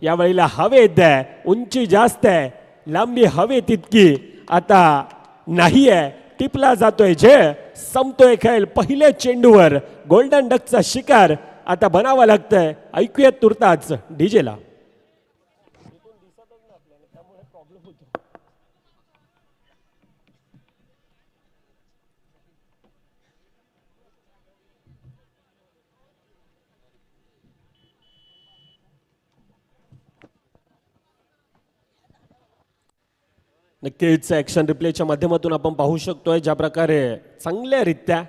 यावेळेला हवेत आहे, उंची जास्त आहे, लांबी हवे तितकी आता नाही आहे, टिपला जातोय झेळ, संपतोय खेळ. पहिल्या चेंडूवर गोल्डन डकचा शिकार आता बनावा लागतंय. ऐकूया तुर्ताच डीजेला. नक्कीच ॲक्शन रिप्लेच्या माध्यमातून आपण पाहू शकतोय ज्या प्रकारे चांगल्यारीत्या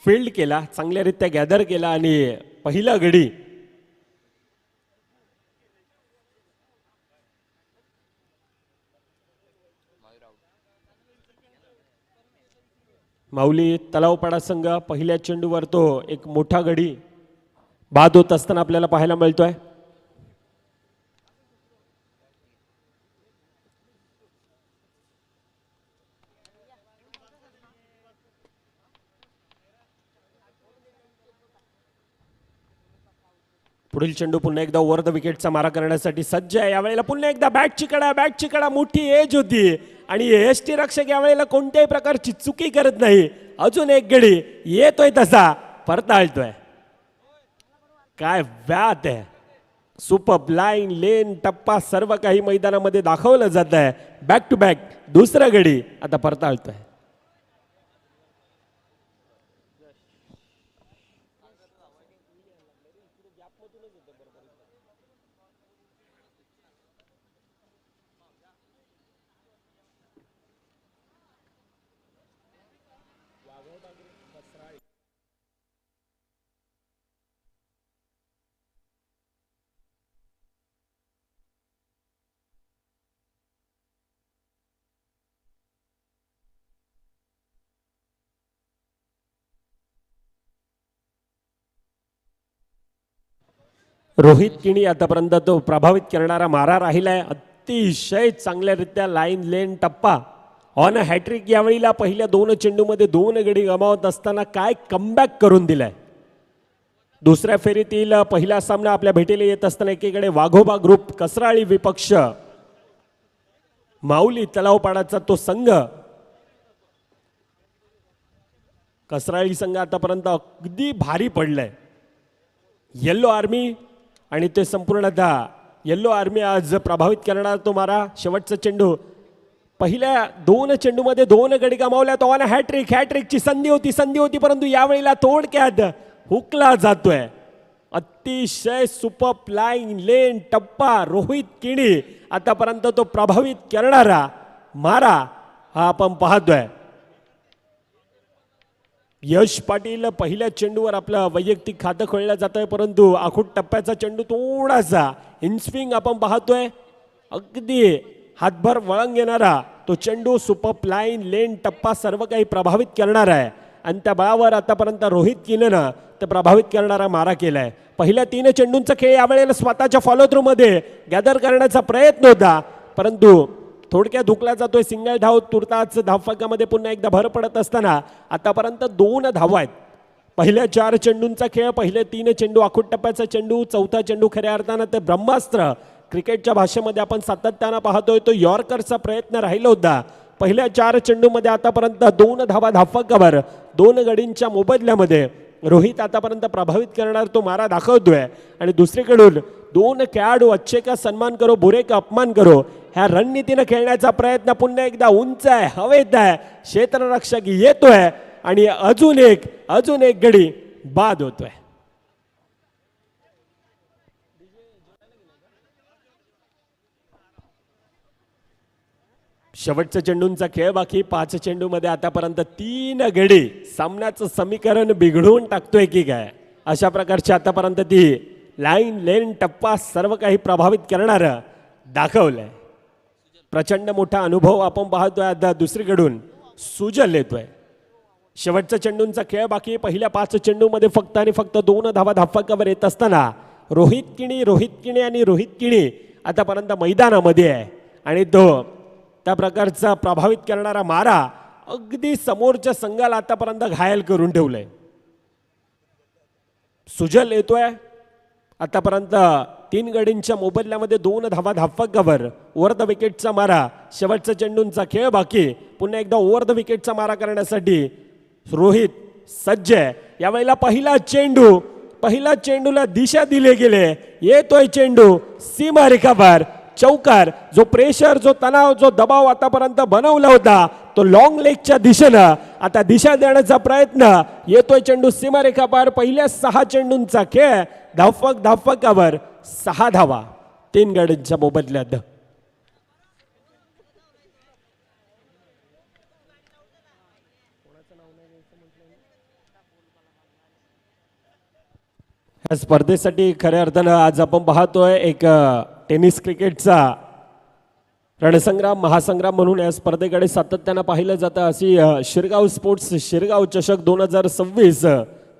फील्ड केला, चांगल्यारीत्या गॅदर केला आणि पहिला गडी माऊली तलावपाडा संघ पहिल्या चेंडूवर तो एक मोठा गडी बाद होत असताना आपल्याला पाहायला मिळतोय. पुढील चेंडू पुन्हा एकदा ओव्हर द विकेटचा मारा करण्यासाठी सज्ज आहे. यावेळेला पुन्हा एकदा बॅटची कडा मोठी एज होती आणि यष्टी रक्षक यावेळेला कोणत्याही प्रकारची चुकी करत नाही. अजून एक गडी येतोय तसा परताळतोय. काय व्यात आहे. सुपर लाईन लेन टप्पा सर्व काही मैदानामध्ये दाखवलं जात आहे. बॅक टू बॅक दुसरा गडी आता परताळतोय. रोहित किणी आतापर्यंत तो प्रभावित करणारा मारा राहिलाय. अतिशय चांगल्यारीत्या लाईन लेन टप्पा ऑन हॅट्रिक यावेळीला पहिल्या 2 चेंडूमध्ये 2 गडी गमावत असताना काय कमबॅक करून दिलाय. दुसऱ्या फेरीतील पहिला सामना आपल्या भेटीला येत असताना एकीकडे वाघोबा ग्रुप कसराळी विपक्ष माऊली तलावपाडाचा तो संघ. कसराळी संघ आतापर्यंत अगदी भारी पडलाय. येल्लो आर्मी आणि ते संपूर्णतः येल्लो आर्मी आज प्रभावित करणार तो मारा. शेवटचा चेंडू पहिल्या 2 चेंडूमध्ये 2 गडी गमावल्या. तो ऑन हॅट्रिकची संधी होती परंतु यावेळेला थोडक्यात हुकला जातोय. अतिशय सुपर फ्लाइंग लेन टप्पा रोहित किणी आतापर्यंत तो प्रभावित करणारा मारा हा आपण पाहतोय. यश पाटील पहिल्या चेंडूवर आपलं वैयक्तिक खातं खोललं जात आहे परंतु आखूट टप्प्याचा चेंडू थोडासा इनस्विंग आपण पाहतोय. अगदी हातभर वळण घेणारा तो चेंडू सुपर फ्लाईन लेन टप्पा सर्व काही प्रभावित करणार आहे आणि त्या बळावर आतापर्यंत रोहित किनीनं ते प्रभावित करणारा मारा केलाय. पहिल्या 3 चेंडूंचा खेळ यावेळेला स्वतःच्या फॉलो थ्रू मध्ये गॅदर करण्याचा प्रयत्न होता परंतु थोडक्यात धुकला जातोय. सिंगल धाव तुर्ताच धावफलकामध्ये पुन्हा एकदा भर पडत असताना आतापर्यंत 2 धावा आहेत. पहिल्या 4 चेंडूंचा खेळ, पहिले 3 चेंडू आखूट टप्प्याचा चेंडू, चौथा चेंडू खऱ्या अर्थानं ते ब्रह्मास्त्र क्रिकेटच्या भाषेमध्ये आपण सातत्यानं पाहतोय तो यॉर्करचा प्रयत्न राहिला होता. पहिल्या 4 चेंडूमध्ये आतापर्यंत 2 धावा धावफलकावर 2 गडींच्या मोबदल्यामध्ये रोहित आतापर्यंत प्रभावित करणार तो मारा दाखवतोय आणि दुसरीकडून 2 खेळाडू अच्छे का सन्मान करो बुरे का अपमान करो ह्या रणनीतीने खेळण्याचा प्रयत्न पुन्हा एकदा उंच आहे, हवेत आहे. क्षेत्ररक्षक येतोय आणि अजून एक गडी बाद होतोय. शेवटच्या चेंडूंचा खेळ बाकी. 5 चेंडूमध्ये आतापर्यंत 3 गडी. सामन्याचं समीकरण बिघडवून टाकतोय की काय अशा प्रकारची आतापर्यंत ती लाईन लेन टप्पा सर्व काही प्रभावित करणार दाखवलंय. प्रचंड मोठा अनुभव आपण पाहतोय. आता दुसरीकडून सुजल येतोय. शेवटच्या चेंडूंचा खेळ बाकी. पहिल्या 5 चेंडूमध्ये फक्त आणि फक्त 2 धावा धावफलकावर येत असताना रोहित किणी आतापर्यंत मैदानामध्ये आहे आणि तो त्या प्रकारचा प्रभावित करणारा मारा अगदी समोरच्या संघाला आतापर्यंत घायल करून ठेवलंय. सुजल येतोय. आतापर्यंत तीन गडींच्या मोबदल्यामध्ये 2 धावा धावफलकावर. ओव्हर द विकेटचा मारा, शेवटचा चेंडूंचा खेळ बाकी. पुन्हा एकदा ओव्हर द विकेटचा मारा करण्यासाठी रोहित सज्ज आहे. यावेळेला पहिला चेंडूला दिशा दिले गेले. येतोय चेंडू सीमारेखावर, चौकार. जो प्रेशर, जो तणाव, जो दबाव आतापर्यंत बनवला होता तो लॉंग लेगच्या दिशेनं आता दिशा देण्याचा प्रयत्न. येतोय चेंडू सीमारेखावर. पहिल्या 6 चेंडूंचा खेळ, धावफलकावर 6 धावा 3 गडींच्या मोबदल्यात. या स्पर्धेसाठी खऱ्या अर्थानं आज आपण पाहतोय एक टेनिस क्रिकेटचा रणसंग्राम, महासंग्राम म्हणून या स्पर्धेकडे सातत्यानं पाहिलं जातं. अशी शिरगाव स्पोर्ट्स शिरगाव चषक 2026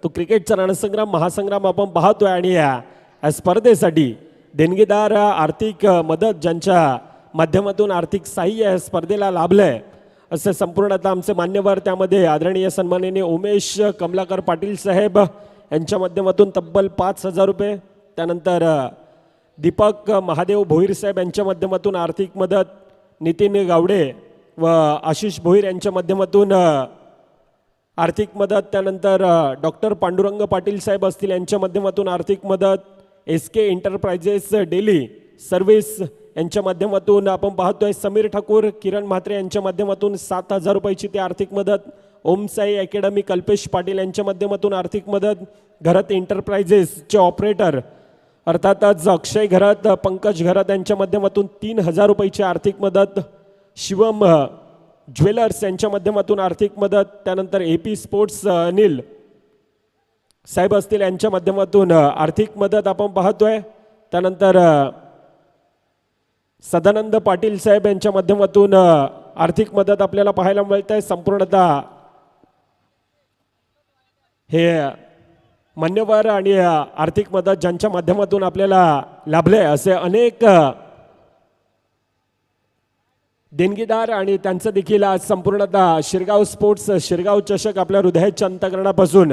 तो क्रिकेटचा रणसंग्राम, महासंग्राम आपण पाहतोय. आणि या स्पर्धेसाठी देणगीदार आर्थिक मदत, ज्यांच्या माध्यमातून आर्थिक साह्य या स्पर्धेला लाभलंय असे संपूर्ण आता आमचे मान्यवर, त्यामध्ये आदरणीय सन्माननीय उमेश कमलाकर पाटील साहेब यांच्या माध्यमातून तब्बल 5,000 रुपये. त्यानंतर दीपक महादेव भोईर साहेब यांच्या माध्यमातून आर्थिक मदत, नितीन गावडे व आशिष भोईर यांच्या माध्यमातून आर्थिक मदत. त्यानंतर डॉक्टर पांडुरंग पाटील साहेब असतील यांच्या माध्यमातून आर्थिक मदत. SK एंटरप्राइजेस डेली सर्व्हिस यांच्या माध्यमातून आपण पाहतोय समीर ठाकूर, किरण म्हात्रे यांच्या माध्यमातून 7,000 रुपयाची ती आर्थिक मदत. ओम साई अकॅडमी कल्पेश पाटील यांच्या माध्यमातून आर्थिक मदत. घरत एंटरप्राइजेसचे ऑपरेटर अर्थातच अक्षय घरत, पंकज घरत यांच्या माध्यमातून 3,000 रुपयाची आर्थिक मदत. शिवम ज्वेलर्स यांच्या माध्यमातून आर्थिक मदत. त्यानंतर AP स्पोर्ट्स अनिल साहेब असतील यांच्या माध्यमातून आर्थिक मदत आपण पाहतोय. त्यानंतर सदानंद पाटील साहेब यांच्या माध्यमातून आर्थिक मदत आपल्याला पाहायला मिळत आहे. संपूर्णतः हे मान्यवर आणि आर्थिक मदत ज्यांच्या माध्यमातून आपल्याला लाभले असे अनेक देणगीदार आणि त्यांचं देखील आज संपूर्णतः शिरगाव स्पोर्ट्स शिरगाव चषक आपल्या हृदयाच्या अंतकरणापासून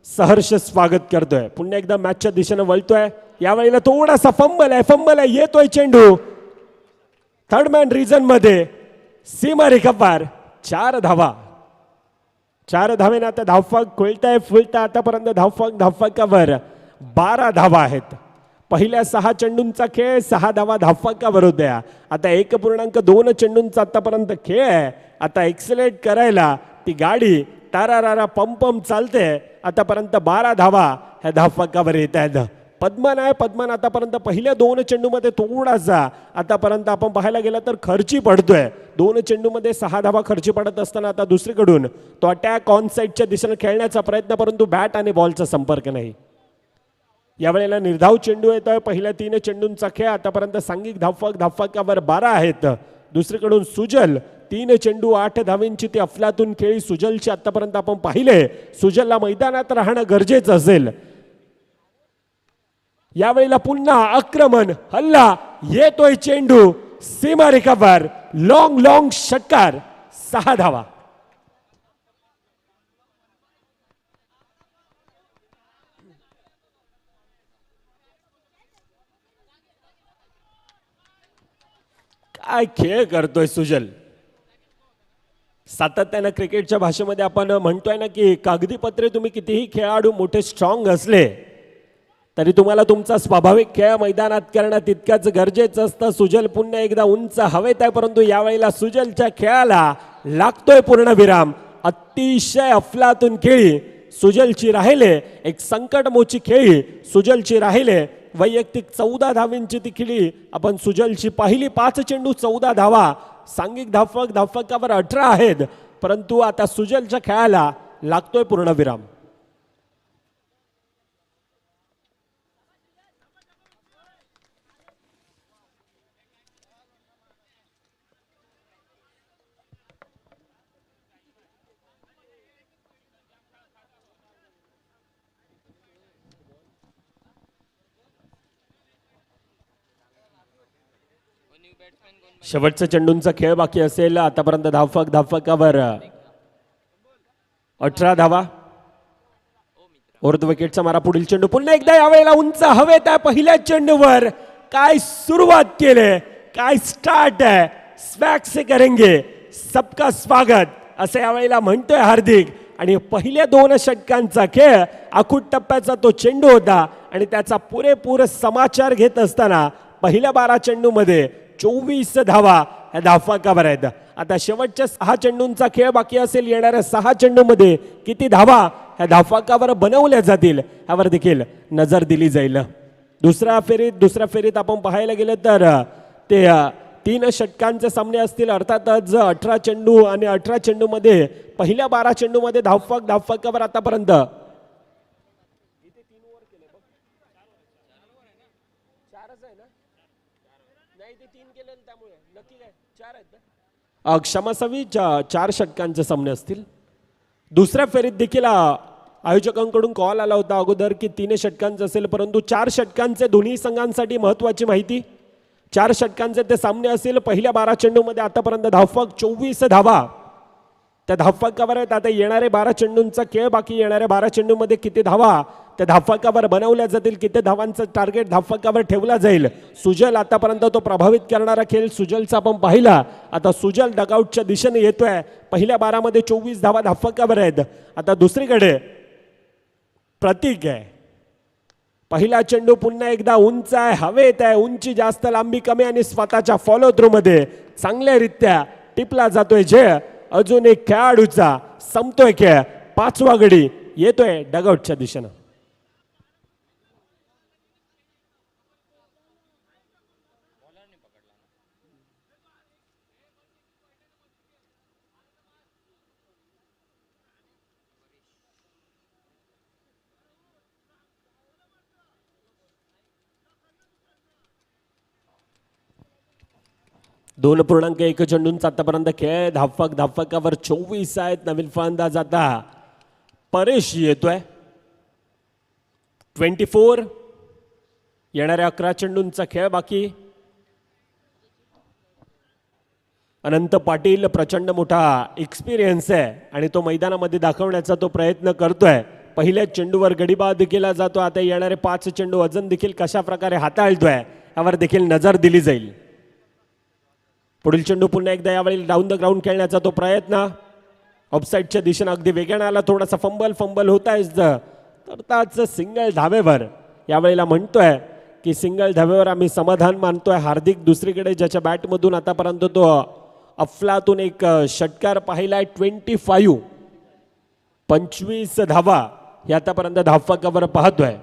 सहर्ष स्वागत करतोय. पुन्हा एकदा मॅचच्या दिशेने वळतोय. यावेळेला थोडासा फंबल आहे. येतोय चेंडू थर्ड मॅन रिजन मध्ये सीमारेखापार. 4 धावा. 4 धावेने आता धावफलक फुलताय आतापर्यंत धावफलकावर 12 धावा आहेत. पहिल्या 6 चेंडूंचा खेळ, 6 धावा धावफलकावर होत्या. आता 1.2 चेंडूंचा आतापर्यंत खेळ आहे. आता एक्सलेट करायला ती गाडी तारारारा पंपम चालते. आतापर्यंत 12 धावा ह्या धावफलकावर येत आहेत. पद्मन आतापर्यंत पहिल्या 2 चेंडूमध्ये थोडासा आतापर्यंत आपण पाहायला गेला तर खर्ची पडतोय. 2 चेंडूमध्ये 6 धावा खर्ची पडत असताना आता दुसरीकडून तो अटॅक ऑन साईडच्या दिशेने खेळण्याचा प्रयत्न, परंतु बॅट आणि बॉलचा संपर्क नाही. यावेळेला निर्धाव चेंडू येतोय. पहिल्या 3 चेंडूंचा खेळ आतापर्यंत सांघिक धावफलकावर 12 आहेत. दुसरीकडून सुजल 3 चेंडू 8 धावेंची ती अफलातून खेळी सुजलची आतापर्यंत आपण पाहिले. सुजलला मैदानात राहणं गरजेचं असेल. यावेळेला पुन्हा आक्रमण, हल्ला. येतोय चेंडू सीमारेखावर. लॉंग षटकार. 6 धावा. काय खेळ करतोय सुजल. सातत्यानं क्रिकेटच्या भाषेमध्ये आपण म्हणतोय ना की कागदी पत्रे तुम्ही कितीही खेळाडू मोठे स्ट्रॉंग असले तरी तुम्हाला तुमचा स्वाभाविक खेळ मैदानात करणं तितकंच गरजेचं असतं. सुजल पुन्हा एकदा उंच हवेत आहे, परंतु यावेळेला सुजलच्या खेळाला लागतोय पूर्णविराम. अतिशय अफलातून खेळी सुजलची राहिले. एक संकटमोची खेळी सुजलची राहिले. वैयक्तिक 14 धावेंची ती खेळी आपण सुजलची पहिली 5 चेंडू 14 धावा. सांघिक धावफलकावर 18 आहेत, परंतु आता सुजलच्या खेळाला लागतोय पूर्णविराम. शेवटचा चेंडूंचा खेळ बाकी असेल. आतापर्यंत धावफलकावर 18 धावा. ओव्हर विकेटचा मारा, पुढील चेंडू पुन्हा एकदा यावेळेला उंच हवेत आहे. पहिल्या चेंडूवर काय सुरुवात केले, काय स्टार्ट आहे. स्वॅग से करेंगे सबका स्वागत असे यावेळेला म्हणतोय हार्दिक. आणि पहिल्या 2 षटकांचा खेळ आखूड टप्प्याचा तो चेंडू होता आणि त्याचा पुरेपूर समाचार घेत असताना पहिल्या 12 चेंडूमध्ये 24 धावा ह्या धावफलकावर आहेत. आता शेवटच्या 6 चेंडूंचा खेळ बाकी असेल. येणाऱ्या 6 चेंडूमध्ये किती धावा ह्या धावफलकावर बनवल्या जातील यावर देखील नजर दिली जाईल. दुसऱ्या फेरीत आपण पाहायला गेलं तर ते 3 षटकांचे सामने असतील. अर्थातच 18 चेंडू आणि 18 चेंडूमध्ये पहिल्या 12 चेंडूमध्ये धावफलकावर आतापर्यंत क्षमासावी 4 षटकांचे सामने असतील. दुसऱ्या फेरीत देखील आयोजकांकडून कॉल आला होता अगोदर की 3 षटकांचे असेल, परंतु 4 षटकांचे दोन्ही संघांसाठी महत्वाची माहिती. 4 षटकांचे ते सामने असतील. पहिल्या 12 चेंडूमध्ये आतापर्यंत धावफलक 24 धावा त्या धावफलकावर आहेत. आता येणारे 12 चेंडूंचा खेळ बाकी. येणाऱ्या 12 चेंडूमध्ये किती धावा त्या धावफलकावर बनवल्या जातील, किती धावांचं टार्गेट धावफलकावर ठेवला जाईल. सुजल आतापर्यंत तो प्रभावित करणारा खेळ सुजलचा आपण पाहिला. आता सुजल डगआउटच्या दिशेने येतोय. पहिल्या 12 मध्ये 24 धावा धावफलकावर आहेत. आता दुसरीकडे प्रतीक आहे. पहिला चेंडू पुन्हा एकदा उंच आहे, हवेत आहे. उंची जास्त, लांबी कमी आणि स्वतःच्या फॉलो थ्रू मध्ये चांगल्यारीत्या टिपला जातोय. जे अजून एक खेळाडूचा संपतोय खेळ. 5वा गडी येतोय डगआउटच्या दिशेनं. दोन 2.1 चेंडूंचा आतापर्यंत खेळ. धावफलकावर 24 आहेत. नवीन फलंदाज आता परेश येतोय. 24. येणाऱ्या 11 चेंडूंचा खेळ बाकी. अनंत पाटील प्रचंड मोठा एक्सपिरियन्स आहे आणि तो मैदानामध्ये दाखवण्याचा तो प्रयत्न करतोय. पहिल्या चेंडूवर गडीबाद केला जातो. आता येणारे 5 चेंडू अजून देखील कशा प्रकारे हाताळतोय यावर देखील नजर दिली जाईल. पुढील चेंडू पुन्हा एकदा यावेळी डाऊन द ग्राउंड खेळण्याचा तो प्रयत्न ऑफसाईडच्या दिशेने अगदी वेगाने आला. थोडासा फंबल होत आहे. तर त्याच सिंगल धावेवर यावेळेला म्हणतोय की सिंगल धावेवर आम्ही समाधान मानतोय. हार्दिक दुसरीकडे ज्याच्या बॅटमधून आतापर्यंत तो अफलातून एक षटकार पाहिलाय. 25 धावा हे आतापर्यंत धावफलकावर पाहतोय.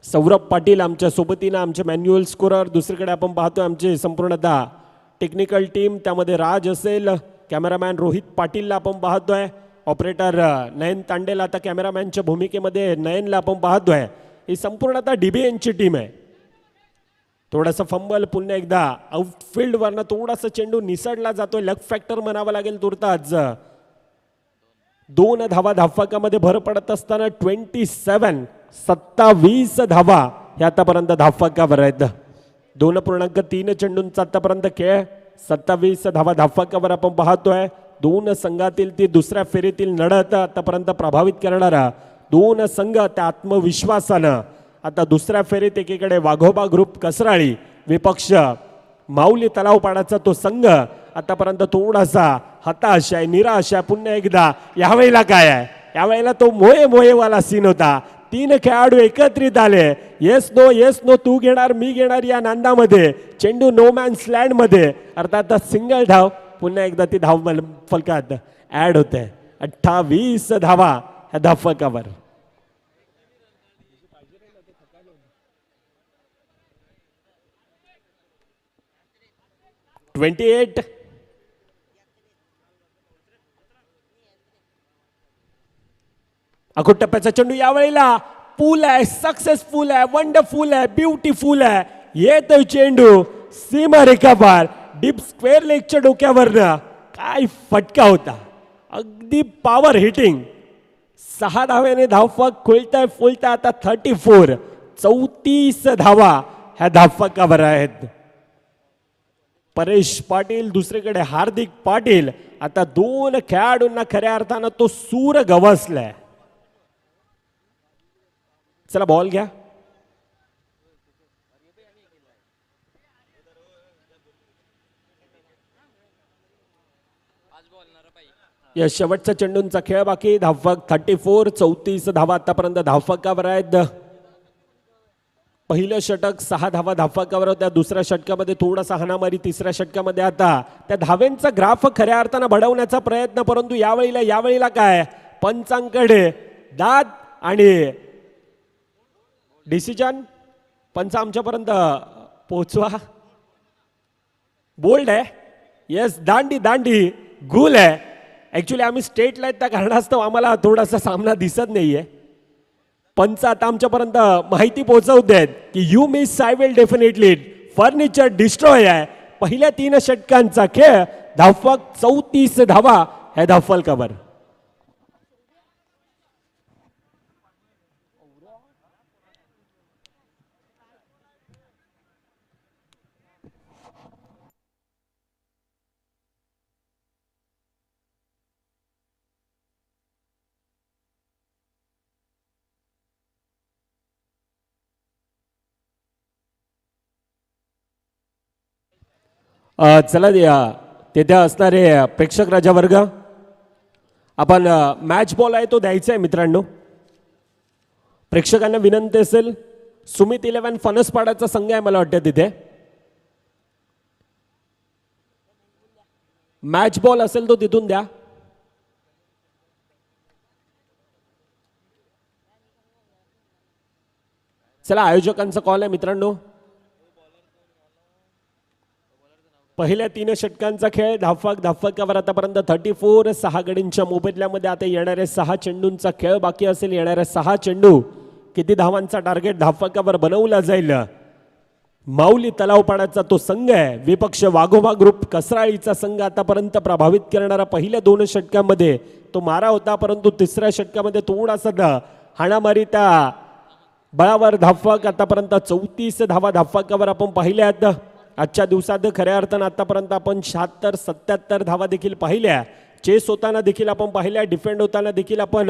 सौरभ पाटील आमच्या सोबतीनं आमचे मॅन्युअल स्कोरर. दुसरीकडे आपण पाहतोय आमचे संपूर्णतः टेक्निकल टीम. त्यामध्ये राज असेल, कॅमेरामॅन रोहित पाटीलला आपण पाहतोय, ऑपरेटर नयन तांडेला आता कॅमेरामॅनच्या भूमिकेमध्ये नयनला आपण पाहतोय. ही संपूर्णतः DBNची टीम आहे. थोडासा फंबल पुन्हा एकदा आउटफील्ड वरनं थोडासा चेंडू निसडला जातोय. लक फॅक्टर म्हणावा लागेल तुर्तास. 2 धावा धावफलकामध्ये भर पडत असताना 27 धावा हे आतापर्यंत धावफलकावर आहेत. 2.3 चेंडूंचा आतापर्यंत खेळ. 27 धावा धावफलकावर आपण पाहतोय. 2 संघातील ती दुसऱ्या फेरीतील लढत आतापर्यंत प्रभावित करणारा 2 संघ त्या आत्मविश्वासानं आता दुसऱ्या फेरीत एकीकडे वाघोबा ग्रुप कसराळी विपक्ष माऊली तलावपाडाचा तो संघ आतापर्यंत थोडासा हताश आहे, निराश आहे. पुन्हा एकदा यावेळेला काय आहे, यावेळेला तो मोहेवाला सीन होता. 3 खेळाडू एकत्रित आले. येस नो तू घेणार मी घेणार या नांदामध्ये चेंडू नो मॅन्स लँड मध्ये अर्थात सिंगल धाव पुन्हा एकदा ती धाव फलकात ऍड होते. 28 धावा ह्या धावफलकावर. आखूड टप्प्याचा चेंडू यावेळेला पूल आहे, सक्सेसफुल आहे, वंडरफुल आहे, ब्युटिफुल आहे. येतोय चेंडू सीमा रेखा पार डीप स्क्वेअर लेगच्या डोक्यावरनं. काय फटका होता, अगदी पॉवर हिटिंग. 6 धाव्याने धावफलक फुलताय आता 34 धावा ह्या धावफलकावर आहेत. परेश पाटील दुसरीकडे हार्दिक पाटील. आता 2 खेळाडूंना खऱ्या अर्थानं तो सूर गवसलाय. चला बॉल घ्या. या शेवटचा चेंडूंचा खेळ बाकी. धावफक 34, 34 धावा आतापर्यंत धावफकावर आहेत. पहिलं षटक 6 धावा धावफकावर होत्या. दुसऱ्या षटकामध्ये थोडासा हाणामारी. तिसऱ्या षटकामध्ये आता त्या धावेंचा ग्राफ खऱ्या अर्थानं बढ़वण्याचा प्रयत्न. परंतु यावेळेला काय पंचांकडे दाद आणि डिसिजन. पंच आमच्यापर्यंत पोहोचवा. बोल्ड आहे. येस, दांडी गुल आहे. ऍक्च्युली आम्ही स्टेटला आहेत त्या कारणास्तव आम्हाला थोडासा सामना दिसत नाहीये. पंच आता आमच्यापर्यंत माहिती पोहोचवत आहेत की you miss I will definitely. Furniture destroy आहे. पहिल्या 3 षटकांचा खेळ. धावफक 34 धावा ह्या धावफलकावर. चला तेथे असणारे प्रेक्षक राजा वर्ग, आपण मॅच बॉल आहे तो द्यायचा आहे मित्रांनो. प्रेक्षकांना विनंती असेल. सुमित 11 फणसपाडाचा संघ आहे मला वाटतं तिथे. मॅच बॉल असेल तो तिथून द्या. चला आयोजकांचा कॉल आहे मित्रांनो. पहिल्या 3 षटकांचा खेळ. धावफकावर आतापर्यंत 34. 6 गडींच्या मोबदल्यामध्ये आता येणाऱ्या 6 चेंडूंचा खेळ बाकी असेल. येणाऱ्या 6 चेंडू किती धावांचा टार्गेट धावफकावर बनवला जाईल. माऊली तलावपाडाचा तो संघ आहे. विपक्ष वाघोबा ग्रुप कसराळीचा संघ आतापर्यंत प्रभावित करणारा पहिल्या 2 षटकांमध्ये तो मारा होता. परंतु तिसऱ्या षटकामध्ये थोडासा हाणामारी त्या बळावर. धावफक आतापर्यंत 34 धावा धावफकावर आपण पाहिल्यात. आजच्या दिवसात खऱ्या अर्थानं आतापर्यंत आपण 76, 77 धावा देखील पाहिल्या. चेस होताना देखील आपण पाहिल्या. डिफेंड होताना देखील आपण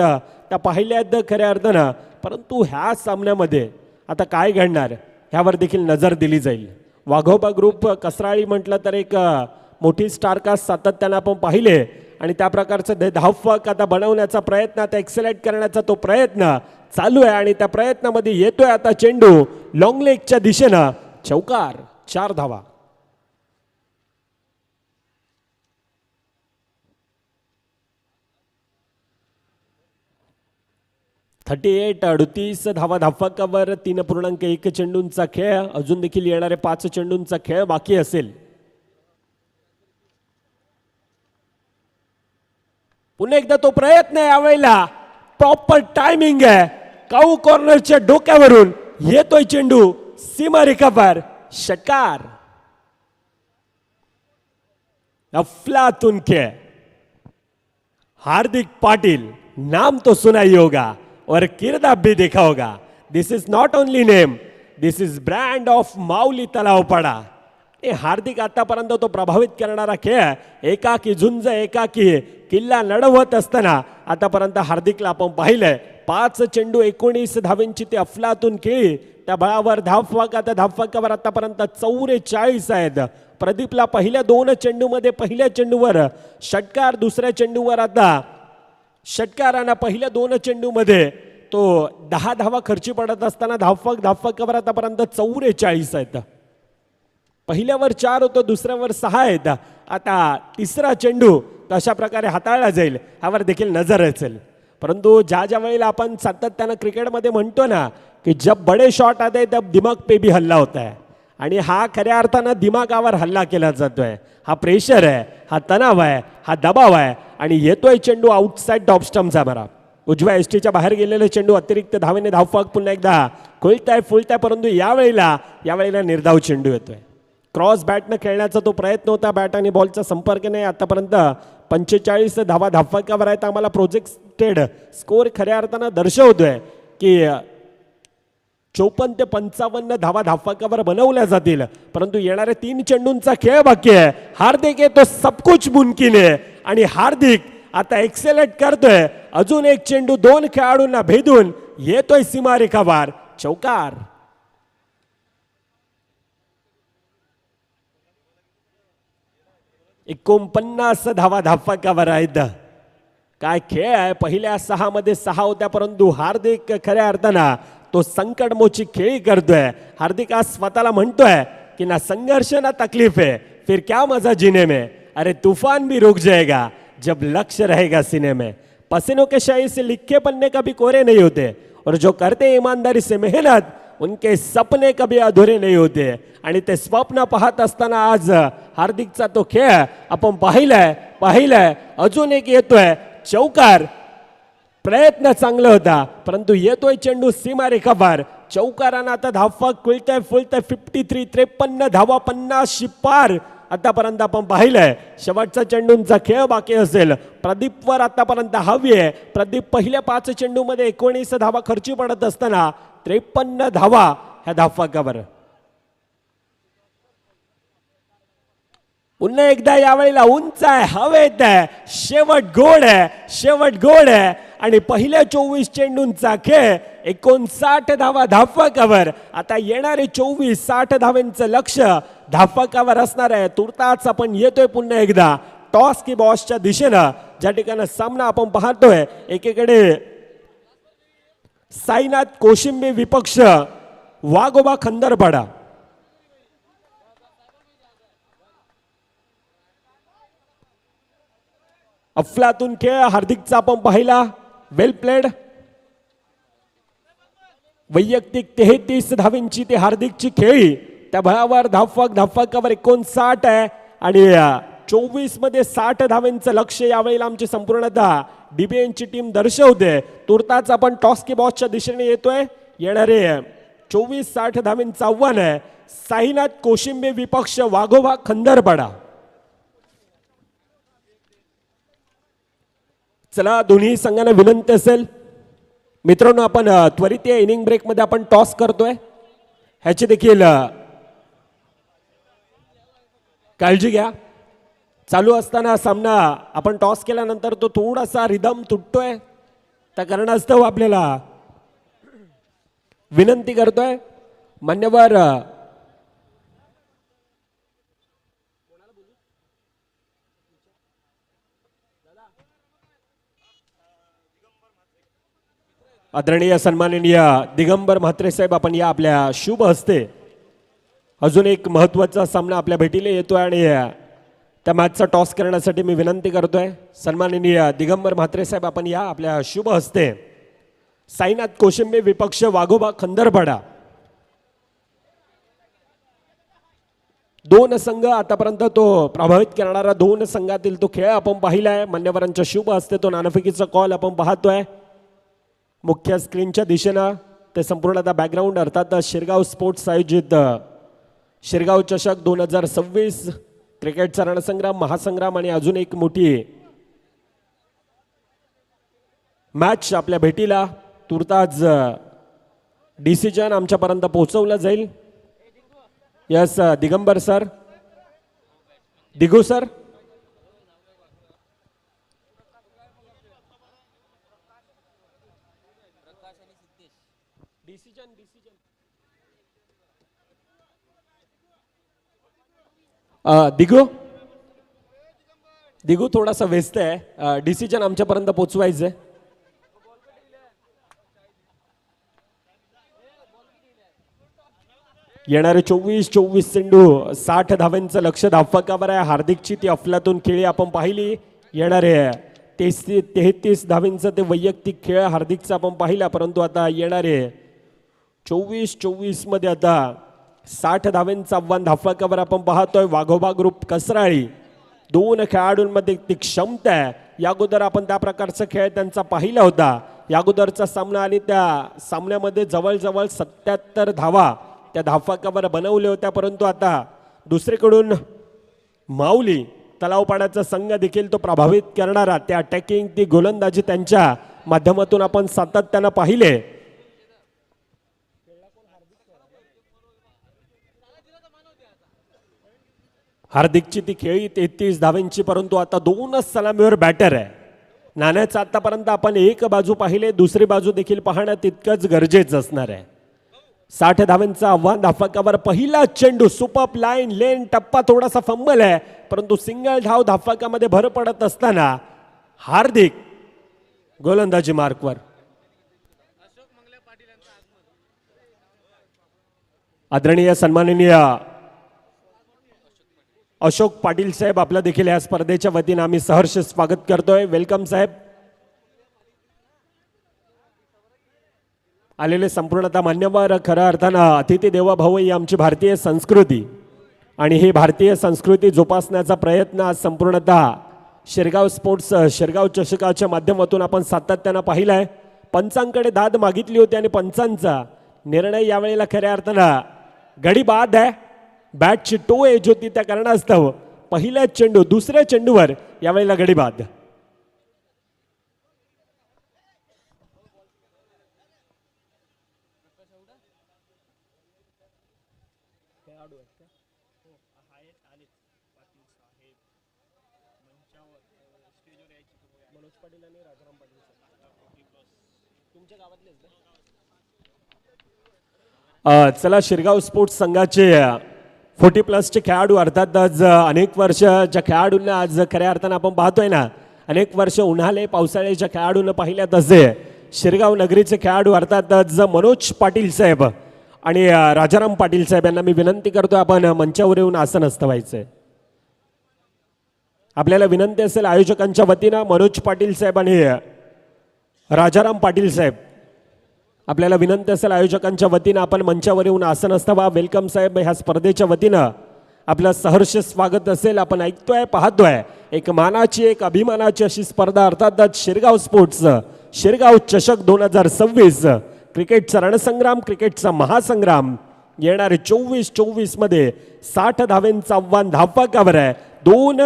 त्या पाहिल्यात खऱ्या अर्थानं. परंतु ह्या सामन्यामध्ये आता काय घडणार ह्यावर देखील नजर दिली जाईल. वाघोबा ग्रुप कसराळी म्हटलं तर एक मोठी स्टारकास्ट सातत्यानं आपण पाहिले आणि त्या प्रकारचं धावफक आता बनवण्याचा प्रयत्न, आता एक्सेलेट करण्याचा तो प्रयत्न चालू आहे आणि त्या प्रयत्नामध्ये येतोय आता चेंडू लॉंग लेगच्या दिशेनं. चौकार, 4 धावा. थर्टी 38 धावा धावफकावर. 3.1 चेंडूंचा खेळ. अजून देखील येणारे 5 चेंडूंचा खेळ बाकी असेल. पुन्हा एकदा तो प्रयत्न आहे. यावेळेला प्रॉपर टायमिंग आहे. काऊ कॉर्नरच्या डोक्यावरून येतोय चेंडू सीमारेखावर. षटकार. अफलातून खेळ. हार्दिक पाटिल नाम तो सुना ही होगा और किरदार भी देखा होगा. This is not only name, this is brand of Mauli Talavpada. हार्दिक आतापर्यंत तो प्रभावित करणारा खेळ. एकाकी झुंज, एकाकी किल्ला लढवत असताना आतापर्यंत हार्दिकला आपण पाहिलंय. 5 चेंडू 19 धावेंची ते अफलातून खेळी. त्या बळावर धावफक आता धावफकावर आतापर्यंत 44 आहेत. प्रदीपला पहिल्या 2 चेंडूमध्ये पहिल्या चेंडूवर षटकार. दुसऱ्या चेंडूवर आता षटकार आणि पहिल्या 2 चेंडूमध्ये तो 10 धावा खर्ची पडत असताना धावफकावर आतापर्यंत 44 आहेत. पहिल्यावर 4 होतं, दुसऱ्यावर 6 आहेत. आता तिसरा चेंडू कशा प्रकारे हाताळला जाईल यावर देखील नजर असेल. परंतु ज्या वेळेला आपण सातत्यानं क्रिकेटमध्ये म्हणतो ना की जब बडे शॉट आते तब दिमाग पे भी हल्ला होता है. आणि हा खऱ्या अर्थानं दिमागावर हल्ला केला जातोय. हा प्रेशर आहे, हा तणाव आहे, हा दबाव आहे. आणि येतोय चेंडू आउटसाइड टॉप स्टंपचा मारा. उजव्या एसटीच्या बाहेर गेलेले चेंडू अतिरिक्त धावेने धावफक पुन्हा एकदा फुलताय. परंतु यावेळेला निर्धाव चेंडू येतोय. क्रॉस बॅटनं खेळण्याचा तो प्रयत्न होता. बॅट आणि बॉलचा संपर्क नाही. आतापर्यंत 45 धावा धावफकावर आहेत. आम्हाला प्रोजेक्टेड स्कोर खऱ्या अर्थानं दर्शवतोय की 54 ते 55 धावा धावफकावर बनवल्या जातील. परंतु येणाऱ्या 3 चेंडूंचा खेळ बाकी आहे. हार्दिक येतो सबकुच मुमकिन आहे आणि हार्दिक आता एक्सेलेट करतोय. अजून एक चेंडू 2 खेळाडूंना भेदून येतोय सीमारेखावर. चौकार. एकोणपन्नास धावा धाफकावर आहेत. काय खेळ आहे. पहिल्या 6 मध्ये 6 होत्या, परंतु हार्दिक खऱ्या अर्थानं तो संकटमोची खेळी करतोय. हार्दिक आज स्वतःला म्हणतोय कि ना संघर्ष ना तकलीफ है, फिर क्या मजा जीने में, अरे तूफान भी रुक जाएगा जब लक्ष्य रहेगा सीने में. पसीनों के शाही से लिखे पन्ने कभी कोरे नहीं होते, और जो करते ईमानदारी से मेहनत उनके सपने कभी अधुरे नहीं होते. आणि ते स्वप्न पाहत असताना आज हार्दिकचा तो खेळ आपण पाहिलाय. अजून एक येतोय चौकार. प्रयत्न चांगला होता, परंतु येतोय चेंडू सीमारेखापार. चौकारानं आता धावफलक फुलतंय 53. 53 धावा 50 पार आतापर्यंत आपण पाहिलंय. शेवटचा चेंडूंचा खेळ बाकी असेल. प्रदीपवर आतापर्यंत हवी आहे. प्रदीप पहिल्या 5 चेंडूमध्ये 19 धावा खर्ची पडत असताना 53 धावा ह्या धावफलकावर. पुन्हा एकदा यावेळेला उंच आहे, हवेत आहे. शेवट गोड आहे. आणि पहिल्या 24 चेंडूंचा खेळ 59 धावा धावफलकावर. आता येणारे 24-60 धावांचं लक्ष धावफलकावर असणार आहे. तुर्तास आपण येतोय पुन्हा एकदा टॉस की बॉसच्या दिशेनं. ज्या ठिकाणी सामना आपण पाहतोय, एकीकडे साईनाथ कोशिंबे विपक्ष वाघोबा खंदरपाडा. अफलातून खेळ हार्दिकचा आपण पाहिला. वेल प्लेड. वैयक्तिक 33 धावींची ती हार्दिकची खेळी. त्या बळावर धावफलकावर 59 आहे. आणि 24 मध्ये 60 धावांचं लक्ष यावेळेला आमची संपूर्णतः डीबीएनची टीम दर्शवते. तुर्ताच आपण टॉस की बॉसच्या दिशेने येतोय. येणारे 24-60 धावांचं आव्हान आहे. साईनाथ कोशिंबे विपक्ष वाघोबा खंदरपाडा. चला, दोन्ही संघांना विनंती असेल मित्रांनो, आपण त्वरित या इनिंग ब्रेक मध्ये आपण टॉस करतोय, ह्याची देखील काळजी घ्या. चालू असताना सामना आपण टॉस केल्यानंतर तो थोडासा रिदम तुटतोय. त्या कारणास्तव आपल्याला विनंती करतोय मान्यवर आदरणीय सन्माननीय दिगंबर म्हात्रे साहेब, आपण या आपल्या शुभ हस्ते अजून एक महत्त्वाचा सामना आपल्या भेटीला येतोय. आणि त्या मॅचचा टॉस करण्यासाठी मी विनंती करतोय सन्माननीय दिगंबर म्हात्रे साहेब, आपण या आपल्या शुभ हस्ते साईनाथ कोशिंबे विपक्ष वाघोबा खंदरपाडा. 2 संघ आतापर्यंत तो प्रभावित करणारा 2 संघातील तो खेळ आपण पाहिलाय. मान्यवरांच्या शुभ हस्ते तो नाणेफेकीचा कॉल आपण पाहतोय मुख्य स्क्रीनच्या दिशेनं. ते संपूर्णतः बॅकग्राऊंड अर्थात शिरगाव स्पोर्ट्स आयोजित शिरगाव चषक 2026 क्रिकेटचा रणसंग्राम महासंग्राम आणि अजून एक मोठी मॅच आपल्या भेटीला. तुर्तास डिसिजन आमच्यापर्यंत पोहोचवलं जाईल. Yes Digambar sir, Digu sir. Digu थोडासा व्यस्त आहे. डिसिजन आमच्यापर्यंत पोचवायचंय. येणारे 24 चेंडू 60 धावांचं लक्ष धावफलकावर आहे. हार्दिकची ती अफलातून खेळी आपण पाहिली. येणारे 33 धावांचं ते वैयक्तिक खेळ हार्दिकचा आपण पाहिला. परंतु आता येणारे 24 मध्ये आता 60 धावांचं आव्हान धावफलकावर आपण पाहतोय. वाघोबा ग्रुप कसराळी 2 खेळाडूंमध्ये ती क्षमता आहे. या अगोदर आपण त्या प्रकारचा खेळ त्यांचा पाहिला होता. या अगोदरचा सामना आणि त्या सामन्यामध्ये जवळजवळ 77 धावा त्या धावफलकावर बनवल्या होत्या. परंतु आता दुसरीकडून माऊली तलावपाड्याचा संघ देखील तो प्रभावित करणारा त्या अटॅकिंग ती गोलंदाजी त्यांच्या माध्यमातून आपण सातत्यानं पाहिले. हार्दिकची ती खेळी 33 धावांची, परंतु आता 2 सलामीवर बॅटर आहे. नाण्याचं आतापर्यंत आपण एक बाजू पाहिले, दुसरी बाजू देखील पाहणं तितकंच गरजेचं असणार आहे. 60 धावांचं आव्हान धाफकावर. पहिला चेंडू सुपर लाईन लेन टप्पा थोडासा फंबल आहे परंतु सिंगल धाव धाफकामध्ये भर पडत असताना हार्दिक गोलंदाजी मार्कवर. आदरणीय सन्माननीय अशोक पाटील साहेब आपलं देखील या स्पर्धेच्या वतीने आम्ही सहर्ष स्वागत करतोय. वेलकम साहेब. आलेले संपूर्णतः मान्यवर. खऱ्या अर्थानं अतिथी देवो भव ही आमची भारतीय संस्कृती आणि ही भारतीय संस्कृती जोपासण्याचा प्रयत्न आज संपूर्णतः शिरगाव स्पोर्ट्स शिरगाव चषकाच्या माध्यमातून आपण सातत्यानं पाहिलाय. पंचांकडे दाद मागितली होती आणि पंचांचा निर्णय यावेळेला खऱ्या अर्थानं गडी बाद आहे. बॅटची टो एज होती त्या कारणास्तव पहिल्या चेंडू दुसऱ्या चेंडूवर यावेळेला गडी बाद. चला शिरगाव स्पोर्ट्स संघाचे 40+ खेळाडू अर्थात आज अनेक वर्षाच्या खेळाडूंना आज खऱ्या अर्थानं आपण पाहतोय ना अनेक वर्ष उन्हाळे पावसाळ्याच्या खेळाडूंना पाहिल्या तसे शिरगाव नगरीचे खेळाडू अर्थात आज मनोज पाटील साहेब आणि राजाराम पाटील साहेब यांना मी विनंती करतो आपण मंचावर येऊन आसन व्हायचंय. आपल्याला विनंती असेल आयोजकांच्या वतीनं मनोज पाटील साहेब आणि राजाराम पाटील साहेब आपल्याला विनंती असेल आयोजकांच्या वतीनं आपण मंचावर येऊन आसन व्हा. वेलकम साहेब. ह्या स्पर्धेच्या वतीनं आपलं सहर्ष स्वागत असेल. आपण ऐकतोय पाहतोय एक मानाची एक अभिमानाची अशी स्पर्धा अर्थात शिरगाव स्पोर्ट्स शिरगाव चषक 2026 क्रिकेटचा रणसंग्राम क्रिकेटचा महासंग्राम. येणारे 24 मध्ये 60 धावांचं आव्हान धावफलकावर आहे. दोन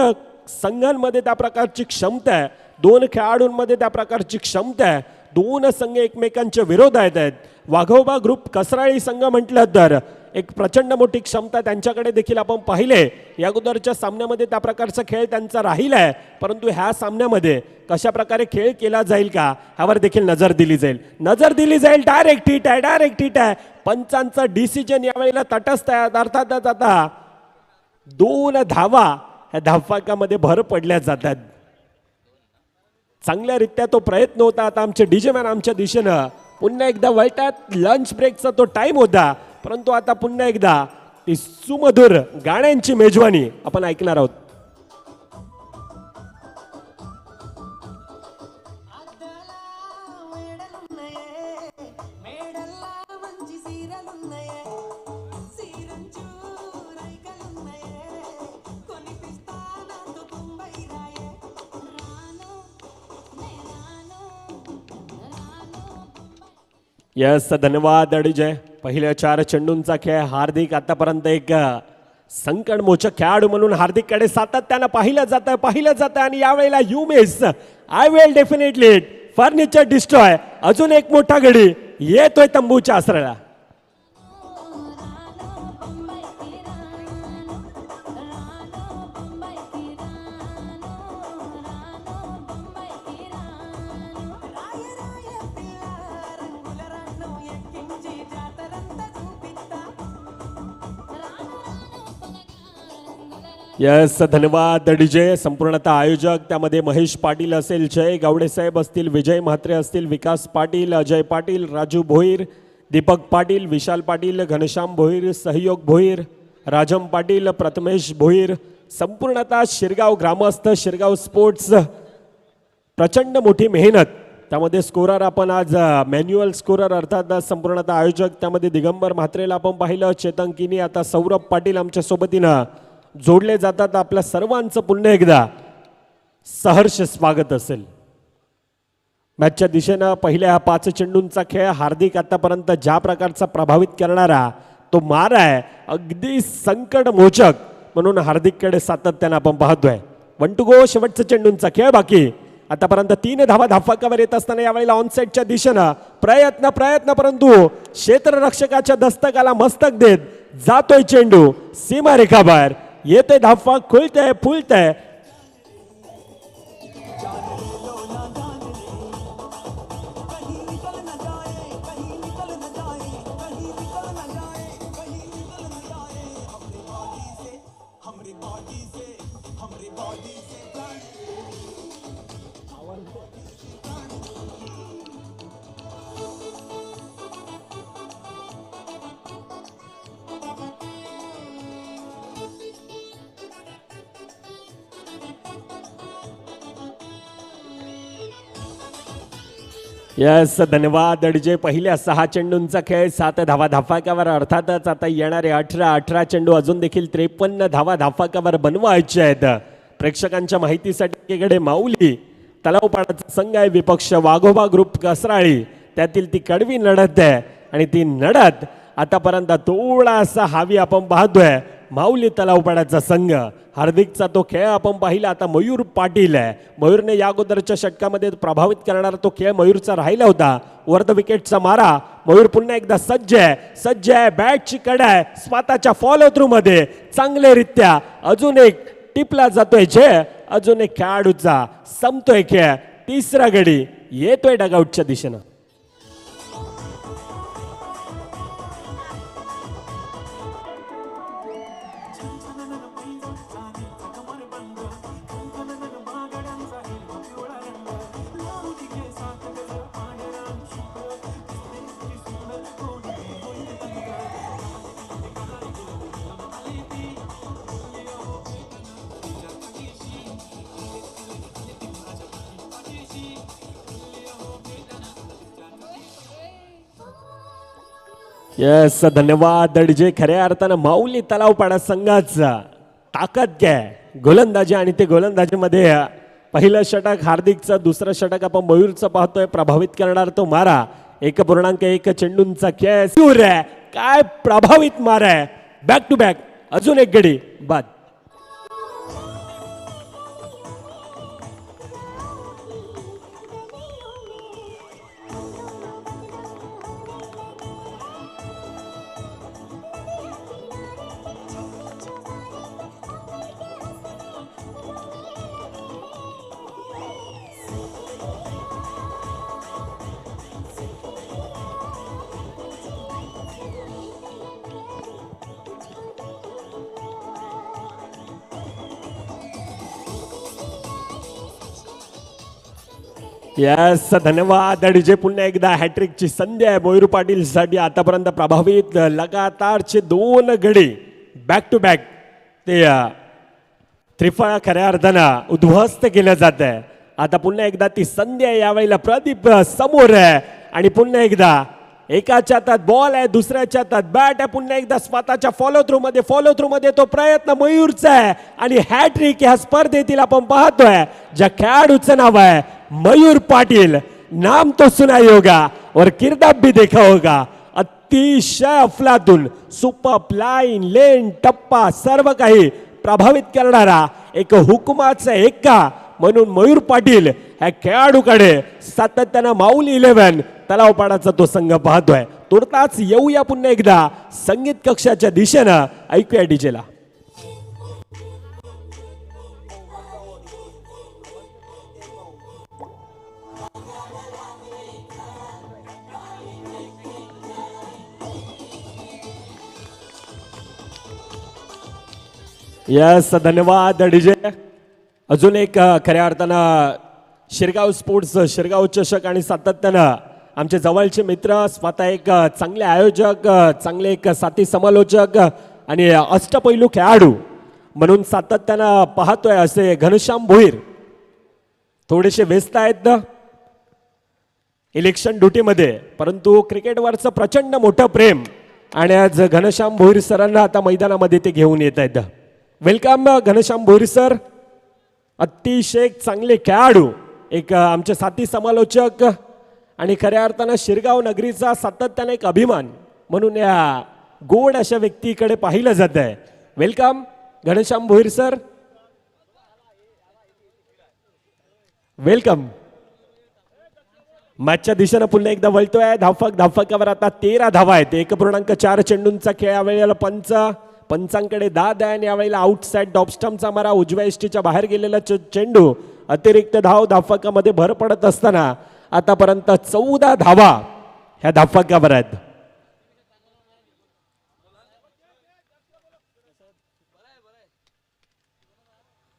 संघांमध्ये त्या प्रकारची क्षमता आहे. दोन खेळाडूंमध्ये त्या प्रकारची क्षमता आहे. दोन संघ एकमेकांच्या विरोधात आहेत. वाघोबा ग्रुप कसराळी संघ म्हटलं तर एक प्रचंड मोठी क्षमता त्यांच्याकडे देखील आपण पाहिले. या अगोदरच्या सामन्यामध्ये त्या प्रकारचा खेळ त्यांचा राहिला आहे परंतु ह्या सामन्यामध्ये कशा प्रकारे खेळ केला जाईल का ह्यावर देखील नजर दिली जाईल. डायरेक्ट हिट आहे. पंचांचा डिसिजन यावेळेला तटस्थ आहे. अर्थातच आता 2 धावा ह्या धावफलकामध्ये भर पडल्या जातात. चांगल्यारीत्या तो प्रयत्न होता. आता आमचे डीजे मॅन आमच्या दिशेनं पुन्हा एकदा वळतात. लंच ब्रेकचा तो टाइम होता परंतु आता पुन्हा एकदा ती सुमधुर गाण्यांची मेजवानी आपण ऐकणार आहोत. यस धन्यवाद अडिजय. पहिल्या 4 चेंडूंचा खेळ. हार्दिक आतापर्यंत एक संकटमोचक खेळाडू म्हणून हार्दिककडे सातत्यानं पाहिलं जातं आणि यावेळेला you miss I will definitely furniture destroy. अजून एक मोठा गडी येतोय तंबूच्या आसऱ्याला. यस धन्यवाद डीजे. संपूर्णतः आयोजक त्यामध्ये महेश पाटील असेल, जय गावडे साहेब असतील, विजय म्हात्रे असतील, विकास पाटील, अजय पाटील, राजू भोईर, दीपक पाटील, विशाल पाटील, घनश्याम भोईर, सहयोग भोईर, राजम पाटील, प्रथमेश भोईर. संपूर्णतः शिरगाव ग्रामस्थ शिरगाव स्पोर्ट्स प्रचंड मोठी मेहनत. त्यामध्ये स्कोरर आपण आज मॅन्युअल स्कोरर अर्थात संपूर्णतः आयोजक त्यामध्ये दिगंबर म्हात्रेला आपण पाहिलं, चेतन किनी, आता सौरभ पाटील आमच्या सोबतीनं जोडले जातात. आपल्या सर्वांचं पुन्हा एकदा सहर्ष स्वागत असेल. मॅचच्या दिशेनं पहिल्या 5 चेंडूंचा खेळ. हार्दिक आतापर्यंत ज्या प्रकारचा प्रभावित करणारा तो मार आहे अगदी संकटमोचक म्हणून हार्दिककडे सातत्यानं आपण पाहतोय. 1 टू गो. शेवटचा चेंडूंचा खेळ बाकी. आतापर्यंत 3 धावा धावफलकावर येत असताना यावेळेला ऑनसाइडच्या दिशेनं प्रयत्न परंतु क्षेत्ररक्षकाच्या दस्तकाला मस्तक देत जातोय चेंडू सीमारेखा बाहेर. येते धावफलक खुलतंय फुलतंय. यस, धन्यवाद अडजे. पहिल्या 6 चेंडूंचा खेळ 7 धावा धाफाकावर. अर्थातच आता येणारे 18 चेंडू अजून देखील 53 धावा धाफाकावर बनवायचे आहेत. प्रेक्षकांच्या माहितीसाठी एकीकडे माऊली तलावपाडाचा संघ आहे, विपक्ष वाघोबा ग्रुप कसराळी. त्यातील ती कडवी लढत आहे आणि ती लढत आतापर्यंत थोडासा हावी आपण पाहतोय माऊली तलावपाडाचा संघ. हार्दिकचा तो खेळ आपण पाहिला. आता मयूर पाटील आहे. मयूरने या अगोदरच्या षटकामध्ये प्रभावित करणारा तो खेळ मयूरचा राहिला होता. वर द विकेटचा मारा. मयूर पुन्हा एकदा सज्ज आहे. बॅटची कडा आहे. स्वतःच्या फॉलो थ्रू मध्ये चांगलेरित्या अजून एक टिपला जातोय झेल. अजून एक खेळाडूचा संपतोय खेळ. तिसरा गडी येतोय डगआउटच्या दिशेनं. यस, धन्यवाद अडजे. खऱ्या अर्थानं माऊली तलावपाडा संघाचा ताकद काय गोलंदाजी आणि ते गोलंदाजीमध्ये पहिलं षटक हार्दिकचं, दुसरं षटक आपण मयूरचं पाहतोय. प्रभावित करणार तो मारा. 1.1 चेंडूंचा खेळ. काय प्रभावित मारा आहे. बॅक टू बॅक अजून एक गडी बाद. यस, धन्यवाद अडजे. पुन्हा एकदा हॅट्रिकची संधी आहे मयूर पाटील साठी. आतापर्यंत प्रभावित लगातारचे 2 गडी बॅक टू बॅक ते त्रिफळा खऱ्या अर्थानं उद्ध्वस्त केलं जात आहे. आता पुन्हा एकदा ती संधी आहे. यावेळेला प्रदीप समोर आहे आणि पुन्हा एकदा एकाच्या हातात बॉल आहे, दुसऱ्याच्या हातात बॅट आहे. पुन्हा एकदा स्वतःच्या फॉलो थ्रू मध्ये तो प्रयत्न मयूरचा आहे आणि हॅट्रिक ह्या स्पर्धेतील आपण पाहतोय ज्या खेळाडूचं नाव आहे मयूर पाटील. नाम तो सुना होगा और किरदार भी देखा होगा. अतिशय अफलातून सुपर लाईन लेन टप्पा सर्व काही प्रभावित करणारा एक हुकुमाचा एक्का म्हणून मयूर पाटील ह्या खेळाडूकडे सातत्यानं माऊली 11 तलावपाडाचा तो संघ पाहतोय. तुर्तास येऊया पुन्हा एकदा संगीत कक्षाच्या दिशेनं. ऐकूया डीजेला. यस, धन्यवाद डीजे. अजून एक खऱ्या अर्थानं शिरगाव स्पोर्ट्स शिरगाव चषक आणि सातत्यानं आमचे जवळचे मित्र, स्वतः एक चांगले आयोजक, चांगले एक साथी समालोचक आणि अष्टपैलू खेळाडू म्हणून सातत्यानं पाहतोय असे घनश्याम भोईर थोडेसे व्यस्त आहेत इलेक्शन ड्युटीमध्ये, परंतु क्रिकेटवरचं प्रचंड मोठं प्रेम आणि आज घनश्याम भोईर सरांना आता मैदानामध्ये ते घेऊन येत आहेत. Welcome Ghanshyam Bhoir sir. अतिशय चांगले खेळाडू, एक आमचे साथी समालोचक आणि खऱ्या अर्थानं शिरगाव नगरीचा सातत्याने एक अभिमान म्हणून या गोड अशा व्यक्तीकडे पाहिलं जात आहे. Welcome Ghanshyam Bhoir sir. Welcome. मॅचच्या दिशेनं पुन्हा एकदा वळतोय. धावफकावर आता 13 धावा आहेत. 1.4 चेंडूंचा खेळ. यावेळेला पंचांकडे दाद आहे आणि यावेळेला आउटसाइड डॉपस्टम्पचा मारा. उजव्या इष्टीच्या बाहेर गेलेला चेंडू. अतिरिक्त धावफकामध्ये भर पडत असताना आतापर्यंत 14 धावा ह्या धावफकावर आहेत.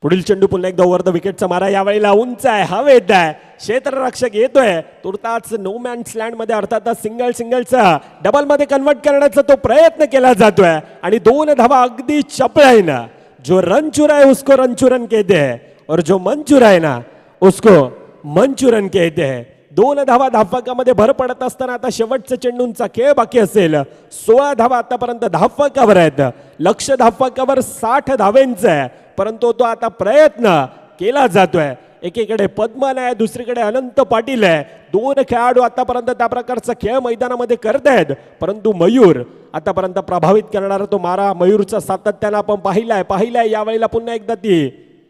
पुढील चेंडू पुन्हा एकदा ओव्हर द विकेटचा मारा, यावेळेला उंच आहे, हवेत आहे, क्षेत्ररक्षक येतोय तुर्ताच नो मॅन्स लँड मध्ये, अर्थातच सिंगलचा डबल मध्ये कन्वर्ट करण्याचा तो प्रयत्न केला जातोय आणि 2 धावा अगदी चपळाईनं. जो रन चुरा है उसको रन चुरन कहते हैं और जो मन चुरा है ना उसको मनचुरन कहते हैं. 2 धावा धावफलकामध्ये भर पडत असताना आता शेवटचा चेंडूंचा खेळ बाकी असेल. 16 धावा आतापर्यंत धावफलकावर आहेत. लक्ष धावफलकावर 60 धावेंचं आहे, परंतु तो आता प्रयत्न केला जातोय. एकीकडे पद्मन आहे, दुसरीकडे अनंत पाटील आहे. 2 खेळाडू आतापर्यंत त्या प्रकारचा खेळ मैदानामध्ये करत आहेत, परंतु मयूर आतापर्यंत प्रभावित करणारा तो मारा मयूरचा सातत्यानं आपण पाहिलाय. यावेळेला पुन्हा एकदा ती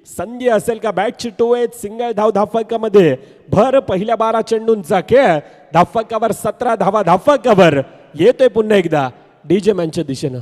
संधी असेल का बॅटची टोवेत सिंगल धावफलकामध्ये भर. पहिल्या 12 चेंडूंचा खेळ धावफलकावर 17 धावा धावफलकावर येतोय पुन्हा एकदा डीजे मॅनच्या दिशेनं.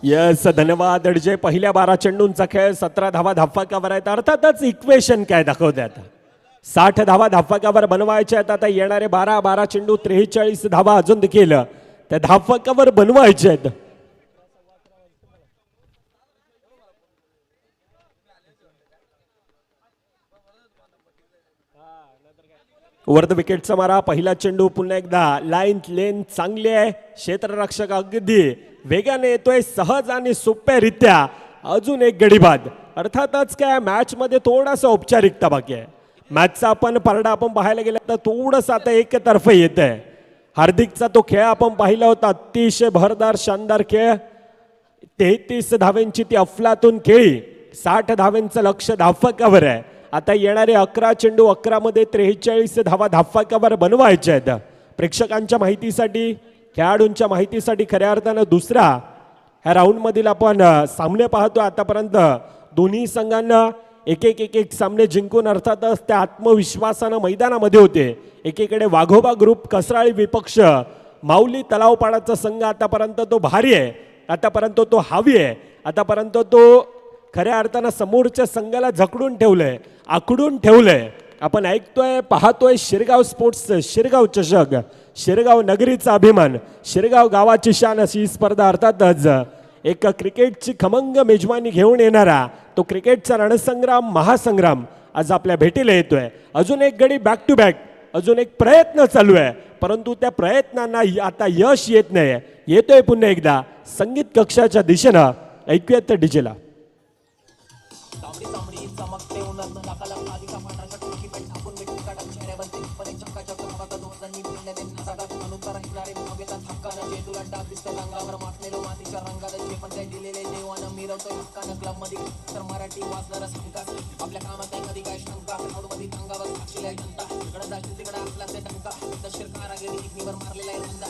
यस, धन्यवाद अडजे. पहिल्या 12 चेंडूंचा खेळ 17 धावा धावफलकावर आहेत. अर्थातच इक्वेशन काय दाखवते आता 60 धावा धावफलकावर बनवायच्या आहेत. आता येणारे 12 चेंडू 43 धावा अजून देखील त्या धावफलकावर बनवायचे आहेत. ओव्हर द विकेटचा मारा, पहिला चेंडू पुन्हा एकदा लेन चांगली आहे. क्षेत्ररक्षक अगदी वेगाने येतोय, सहज आणि सोप्यारित्या अजून एक गडी बाद. अर्थातच काय मॅच मध्ये थोडासा औपचारिकता बाकी आहे. मॅचचा आपण पाहायला गेला तर थोडंसं आता एकतर्फे येत आहे. हार्दिकचा तो खेळ आपण पाहिला होता, अतिशय भरदार शानदार खेळ. 33 धावेंची ती अफलातून खेळी, 60 धावेंचं लक्ष धावफलकावर आहे. आता येणारे 11 चेंडू 11 मध्ये 43 धावा धावफलकावर बनवायचे आहेत. प्रेक्षकांच्या माहितीसाठी, खेळाडूंच्या माहितीसाठी खऱ्या अर्थानं दुसरा ह्या राऊंड मधील आपण सामने पाहतो. आतापर्यंत दोन्ही संघांना एक सामने जिंकून अर्थातच त्या आत्मविश्वासानं मैदानामध्ये होते. एकीकडे वाघोबा ग्रुप कसराळी विपक्ष माऊली तलावपाडाचा संघ आतापर्यंत तो भारी आहे, आतापर्यंत तो हावी आहे, आतापर्यंत तो खऱ्या अर्थानं समोरच्या संघाला झकडून ठेवलंय, आखडून ठेवलंय. आपण ऐकतोय पाहतोय शिरगाव स्पोर्ट्स, शिरगाव चषक, शिरगाव नगरीचा अभिमान, शिरगाव गावाची शान अशी ही स्पर्धा. अर्थातच एक क्रिकेटची खमंग मेजवानी घेऊन येणारा तो क्रिकेटचा रणसंग्राम महासंग्राम आज आपल्या भेटीला येतोय. अजून एक गडी बॅक टू बॅक, अजून एक प्रयत्न चालू आहे, परंतु त्या प्रयत्नांना आता यश येत नाही. येतोय पुन्हा एकदा संगीत कक्षाच्या दिशेनं. ऐकूयात तर डीजेला. मराठी वाचणारा संकास आपल्या कामात कधी काय शंका मध्ये अंगावर साक्षीला जनता इकडे जाशील तिकडे आपला ते टंका दशीर कारागिरी इकनीवर मारलेला आहे धंदा.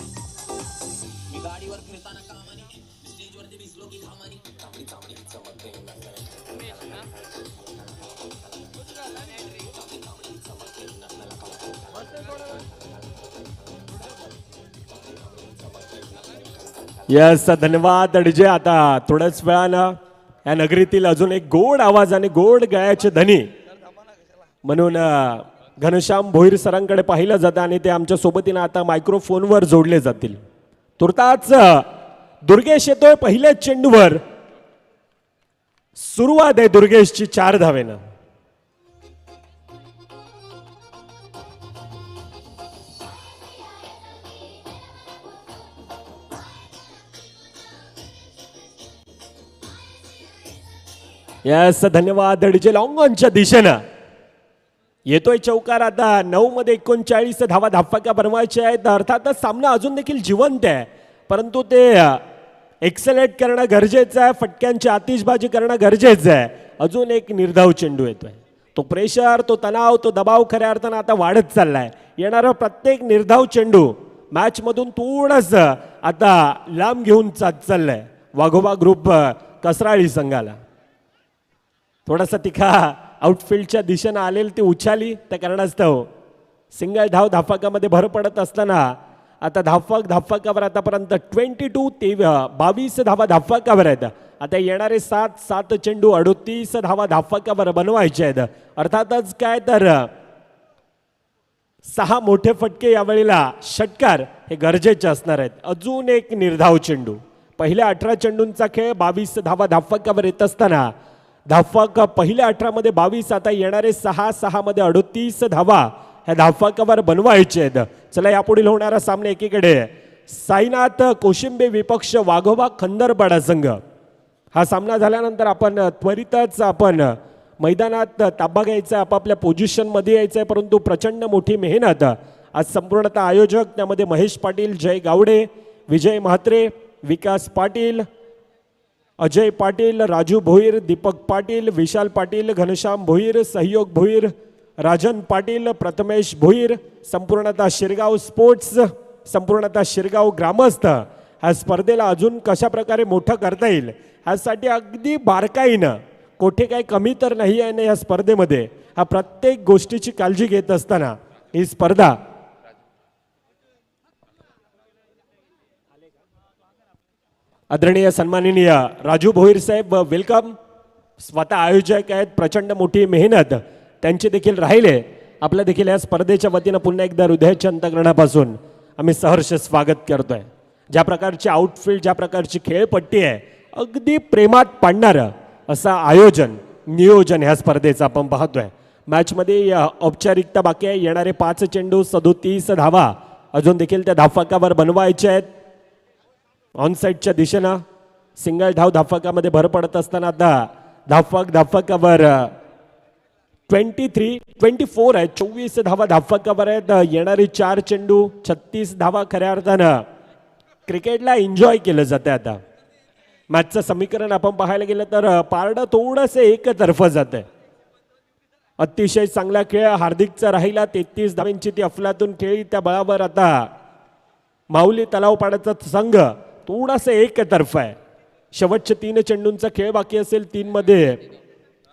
मी गाडीवर फिरताना कामानी स्टेजवरती भिजलो की घामानी तांबडी तांबडी चमकते यस, धन्यवाद डीजे. आता थोड्याच वेळानं या नगरीतील अजून एक गोड आवाज आणि गोड गळ्याचे धनी म्हणून घनश्याम भोईर सरांकडे पाहिलं जातं आणि ते आमच्या सोबतीनं आता मायक्रोफोनवर जोडले जातील. तुर्ताच दुर्गेश येतोय पहिल्याच चेंडूवर. सुरुवात आहे दुर्गेशची 4 धावेनं. यस, धन्यवाद डीजे. लॉंग ऑनच्या दिशेनं येतोय चौकार. आता 9 मध्ये 39 धावा धावफलका बनवायचे आहेत. अर्थातच सामना अजून देखील जिवंत आहे, परंतु ते एक्सेलेट करणं गरजेचं आहे, फटक्यांची आतिषबाजी करणं गरजेचं आहे. अजून एक निर्धाव चेंडू येतोय. तो प्रेशर, तो तणाव, तो दबाव खऱ्या अर्थानं आता वाढत चाललाय. येणारा प्रत्येक निर्धाव चेंडू मॅच मधून थोडस आता लांब घेऊन चाललंय वाघोबा ग्रुप कसराळी संघाला. थोडासा तिखा आउटफील्डच्या दिशेनं आलेली ती उछाली त्या कारणास्तव सिंगल धाव धाफाकामध्ये भर पडत असताना आता धाफाकावर आतापर्यंत 22 धावा धाफाकावर आहेत. आता येणारे 7 चेंडू 38 धावा धाफाकावर बनवायचे आहेत. अर्थातच काय तर 6 मोठे फटके यावेळेला षटकार हे गरजेचे असणार आहेत. अजून एक निर्धाव चेंडू. पहिल्या 18 चेंडूंचा खेळ 22 धावा धाफाकावर येत असताना धाफाक पहिल्या 18 मध्ये 22, आता येणारे 6 मध्ये 38 धावा ह्या धाफाकावर बनवायचे आहेत. चला यापुढील होणारा सामना एकीकडे साईनाथ कोशिंबे विपक्ष वाघोबा खंदरपाडा संघ. हा सामना झाल्यानंतर आपण त्वरितच मैदानात ताबा घ्यायचा, आपापल्या पोझिशनमध्ये यायचं आहे. परंतु प्रचंड मोठी मेहनत आज संपूर्णतः आयोजक त्यामध्ये महेश पाटील, जय गावडे, विजय म्हात्रे, विकास पाटील, अजय पाटील, राजू भोईर, दीपक पाटील, विशाल पाटील, घनश्याम भोईर, सहयोग भोईर, राजन पाटील, प्रथमेश भोईर, संपूर्णतः शिरगाव स्पोर्ट्स, संपूर्णतः शिरगाव ग्रामस्थ ह्या स्पर्धेला अजून कशा प्रकारे मोठं करता येईल ह्यासाठी अगदी बारकाईनं, कोठे काही कमी तर नाही आहे ना या स्पर्धेमध्ये, हा प्रत्येक गोष्टीची काळजी घेत असताना ही स्पर्धा आदरणीय सन्माननीय राजू भोईर साहेब वेलकम. स्वतः आयोजक आहेत, प्रचंड मोठी मेहनत त्यांची देखील राहिले. आपल्या देखील या स्पर्धेच्या वतीनं पुन्हा एकदा हृदयाच्या अंतःकरणापासून आम्ही सहर्ष स्वागत करतोय. ज्या प्रकारची आउटफील्ड, ज्या प्रकारची खेळपट्टी आहे, अगदी प्रेमात पाडणारं असं आयोजन नियोजन ह्या स्पर्धेचं आपण पाहतोय. मॅचमध्ये औपचारिकता बाकी आहे. येणारे 5 चेंडू 37 धावा अजून देखील त्या धाफाकावर बनवायचे आहेत. ऑनसाईडच्या दिशेनं सिंगल धाव धाफाकामध्ये भर पडत असताना आता धाफाकावर 24 आहे, 24 धावा धाफाकावर आहेत. येणारी 4 चेंडू 36 धावा खऱ्या अर्थानं क्रिकेटला एन्जॉय केलं जाते. आता मॅचचं समीकरण आपण पाहायला गेलं तर पारडं थोडंसं एकतर्फ जात आहे. अतिशय चांगला खेळ हार्दिकचा राहिला. 33 धावांची ती अफलातून खेळी. त्या बळावर आता माऊली तलावपाड्याचा संघ थोडासा एकतर्फ आहे. शेवटच्या 3 चेंडूंचा खेळ बाकी असेल. 3 मध्ये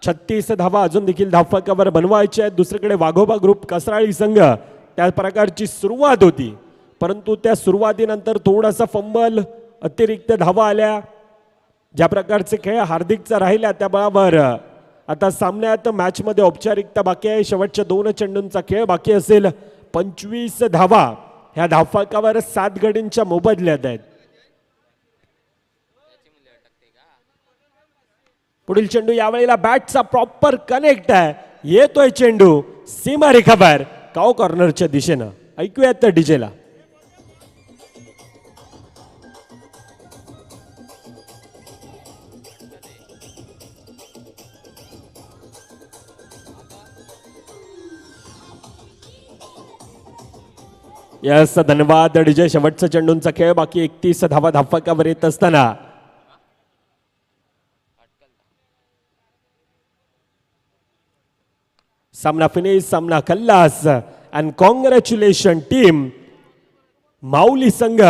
36 धावा अजून देखील धाफाकावर बनवायच्या आहेत. दुसरीकडे वाघोबा ग्रुप कसराळी संघ त्या प्रकारची सुरुवात होती, परंतु त्या सुरुवातीनंतर थोडासा फंबल, अतिरिक्त धावा आल्या. ज्या प्रकारचे खेळ हार्दिकचा राहिला त्या बळावर आता सामन्यात मॅचमध्ये औपचारिकता बाकी आहे. शेवटच्या 2 चेंडूंचा खेळ बाकी असेल. 25 धावा ह्या धाफाकावर 7 गडींच्या मोबदल्यात आहेत. पुढील चेंडू यावेळेला बॅटचा प्रॉपर कनेक्ट आहे. येतोय चेंडू सीमारेखाबाहेर काव कॉर्नरच्या दिशेनं. ऐकूयात त्या डीजेला. यस, धन्यवाद डीजे. शेवटचा चेंडूंचा खेळ बाकी 31 धावा धाफाकावर येत असताना सामना फिनिश, सामना खल्लास. अँड कॉंग्रॅच्युलेशन टीम माऊली संघ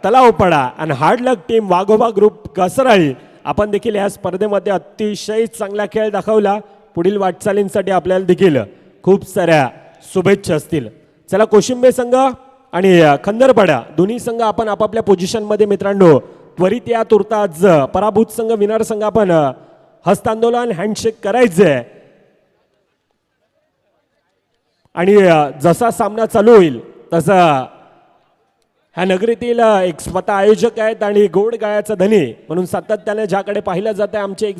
Talavpada and hard luck team Waghoba group Kasarali. आपण देखील या स्पर्धेमध्ये अतिशय चांगला खेळ दाखवला. पुढील वाटचालींसाठी आपल्याला देखील खूप साऱ्या शुभेच्छा असतील. चला, कोशिंबे संघ आणि खंदरपाडा दोन्ही संघ आपण आपापल्या पोझिशनमध्ये मित्रांनो त्वरित या तुर्तास पराभूत संघ विनर संघ आपण हस्तांदोलन हँडशेक करायचंय. आणि जसा सामना चालू होईल तसा ह्या नगरीतील एक स्वतः आयोजक आहेत आणि गोड गाळ्याचा धनी म्हणून सातत्याने ज्याकडे पाहिलं जातं आमचे एक